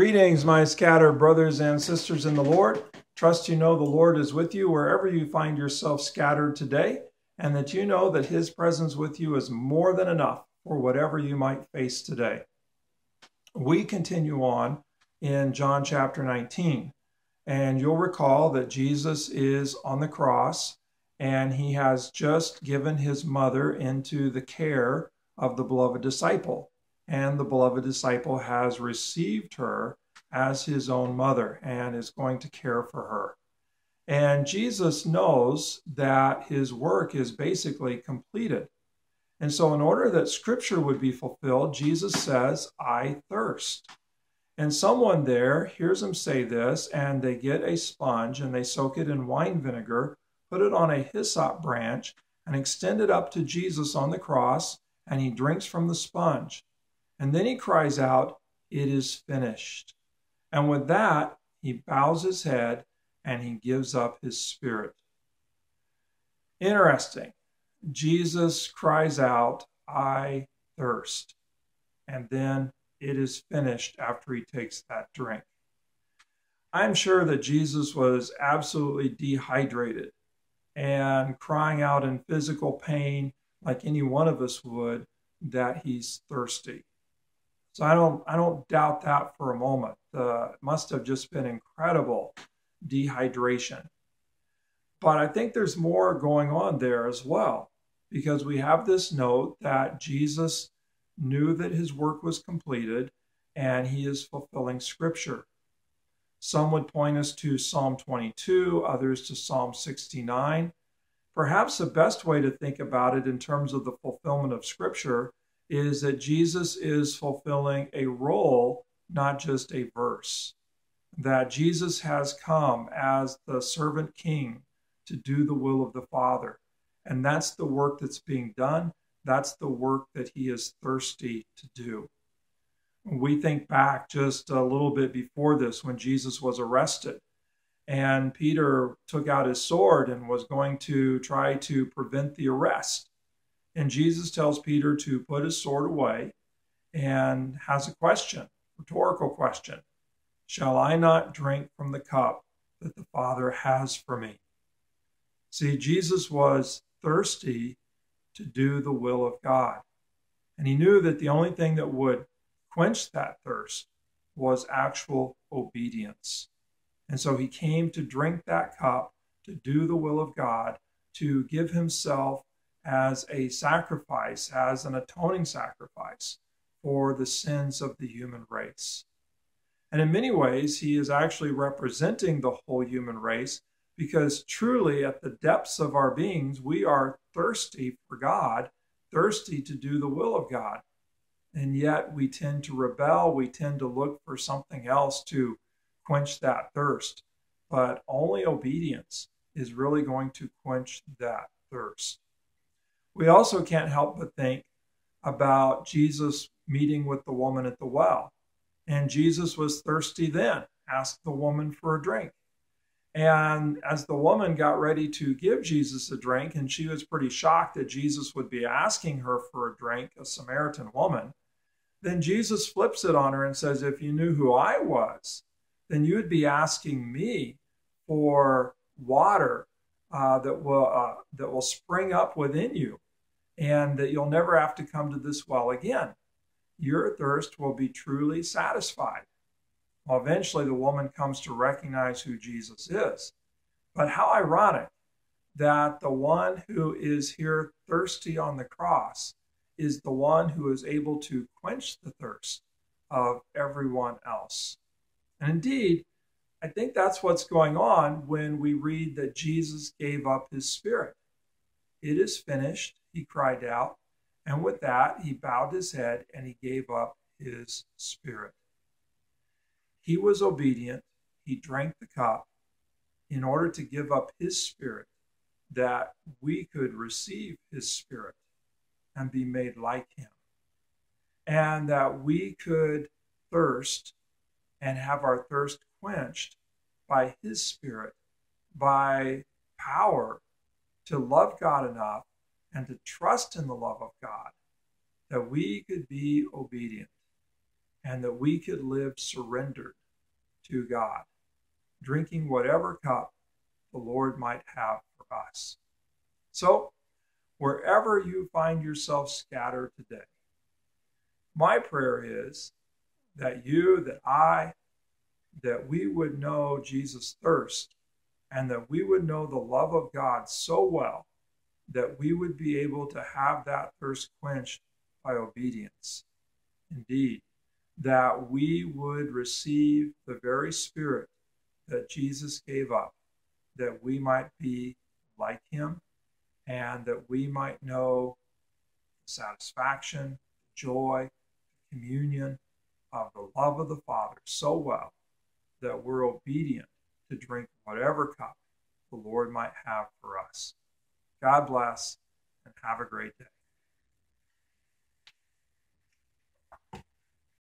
Greetings, my scattered brothers and sisters in the Lord. Trust you know the Lord is with you wherever you find yourself scattered today, and that you know that his presence with you is more than enough for whatever you might face today. We continue on in John chapter 19, and you'll recall that Jesus is on the cross, and he has just given his mother into the care of the beloved disciple. And the beloved disciple has received her as his own mother and is going to care for her. And Jesus knows that his work is basically completed. And so in order that scripture would be fulfilled, Jesus says, "I thirst." And someone there hears him say this, and they get a sponge and they soak it in wine vinegar, put it on a hyssop branch, and extend it up to Jesus on the cross, and he drinks from the sponge. And then he cries out, "It is finished." And with that, he bows his head and he gives up his spirit. Interesting. Jesus cries out, "I thirst." And then it is finished after he takes that drink. I'm sure that Jesus was absolutely dehydrated and crying out in physical pain like any one of us would that he's thirsty. So I don't doubt that for a moment. It must have just been incredible dehydration. But I think there's more going on there as well, because we have this note that Jesus knew that his work was completed and he is fulfilling scripture. Some would point us to Psalm 22, others to Psalm 69. Perhaps the best way to think about it in terms of the fulfillment of scripture is that Jesus is fulfilling a role, not just a verse. That Jesus has come as the servant king to do the will of the Father. And that's the work that's being done. That's the work that he is thirsty to do. We think back just a little bit before this when Jesus was arrested. And Peter took out his sword and was going to try to prevent the arrest. And Jesus tells Peter to put his sword away and has a question, rhetorical question. "Shall I not drink from the cup that the Father has for me?" See, Jesus was thirsty to do the will of God. And he knew that the only thing that would quench that thirst was actual obedience. And so he came to drink that cup, to do the will of God, to give himself as a sacrifice, as an atoning sacrifice for the sins of the human race. And in many ways, he is actually representing the whole human race, because truly at the depths of our beings, we are thirsty for God, thirsty to do the will of God. And yet we tend to rebel. We tend to look for something else to quench that thirst. But only obedience is really going to quench that thirst. We also can't help but think about Jesus meeting with the woman at the well. And Jesus was thirsty then, asked the woman for a drink. And as the woman got ready to give Jesus a drink, and she was pretty shocked that Jesus would be asking her for a drink, a Samaritan woman, then Jesus flips it on her and says, "If you knew who I was, then you would be asking me for water that will spring up within you, and that you'll never have to come to this well again. Your thirst will be truly satisfied." Well, eventually the woman comes to recognize who Jesus is. But how ironic that the one who is here thirsty on the cross is the one who is able to quench the thirst of everyone else. And indeed, I think that's what's going on when we read that Jesus gave up his spirit. "It is finished," he cried out, and with that, he bowed his head and he gave up his spirit. He was obedient. He drank the cup in order to give up his spirit, that we could receive his spirit and be made like him, and that we could thirst and have our thirst quenched by his spirit, by power to love God enough and to trust in the love of God, that we could be obedient. and that we could live surrendered to God, drinking whatever cup the Lord might have for us. So, wherever you find yourself scattered today, my prayer is that you, that I, that we would know Jesus' thirst, and that we would know the love of God so well that we would be able to have that thirst quenched by obedience. Indeed, that we would receive the very Spirit that Jesus gave up, that we might be like him, and that we might know the satisfaction, joy, communion of the love of the Father so well that we're obedient to drink whatever cup the Lord might have for us. God bless and have a great day.